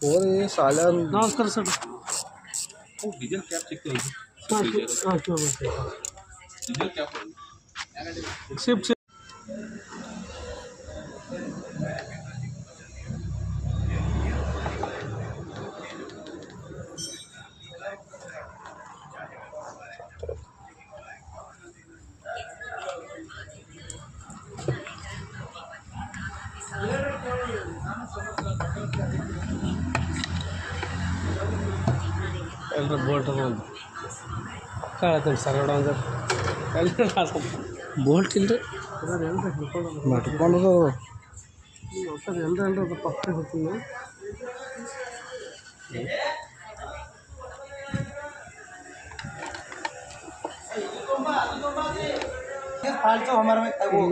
ಹೋರಿ ಸಾಲ ನಮಸ್ಕಾರ ಸರ್. डीजल कैप चेक करो डीजल कैप ಶಿಫ್ಟ್ ಶಿಫ್ಟ್ ಎಲ್ಲರೂ ಬೋಲ್ಟ್ ಒಂದು ಕಾಳತ್ತೇನೆ ಸರ್ ನೋಡ ಒಂದು ಎಲ್ಲರೂ ಬೋಲ್ಟ್ ಇಲ್ರಿ ಮಾಡ್ಕೊಂಡು ಎಲ್ಲರೂ ಅದು ಪಕ್ಕ ಹೋಗ್ತೀನಿ.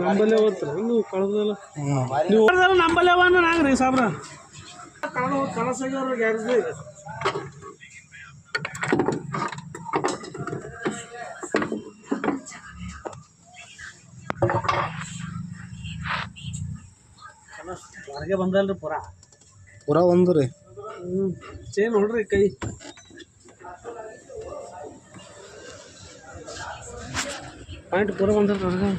ನಂಬಲ್ಲೇ ಓದ್ತಾರೆ ನೀವು ಕಳೆದಲ್ಲ ನೀವು ಓದ್ದಲ್ಲ ನಂಬಲ್ಲೇ ಒಂದು ನಾಗ್ರಿ ಸಾಬ್ರ ಕಳಸಾಗ್ಯವ್ರ ಗ್ಯಾರೇಜ್ ಇದೆ. ಹೊರಗೆ ಬಂದಲ್ರಿ ಪೂರಾ ಒಂದು ರೀ ಚೇನ್ ನೋಡ್ರಿ ಕೈ ಪಾಯಿಂಟ್ ಪೂರ ಬಂದಲ್ರಿ ಹೊರಗೆ.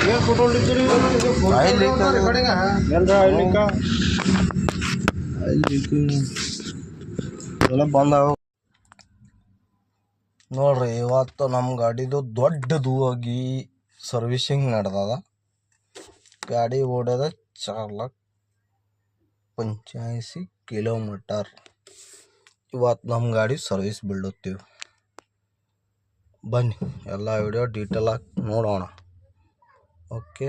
ಏನು ಫೋಟೋ ಹೊಡಿತೀರಿ ಎಲ್ಲ ಬಂದಾವ ನೋಡ್ರಿ. ಇವತ್ತು ನಮ್ಮ ಗಾಡಿದು ದೊಡ್ಡದು ಆಗಿ ಸರ್ವಿಸಿಂಗ್ ನಡೆದದ. ಗಾಡಿ ಓಡೋದ 485 ಕಿಲೋಮೀಟರ್. ಇವತ್ತು ನಮ್ಮ ಗಾಡಿ ಸರ್ವಿಸ್ ಬಿಡುತ್ತೀವಿ. ಬನ್ನಿ ಎಲ್ಲ ವಿಡಿಯೋ ಡೀಟೇಲ್ ಆಗಿ ನೋಡೋಣ. ಓಕೆ.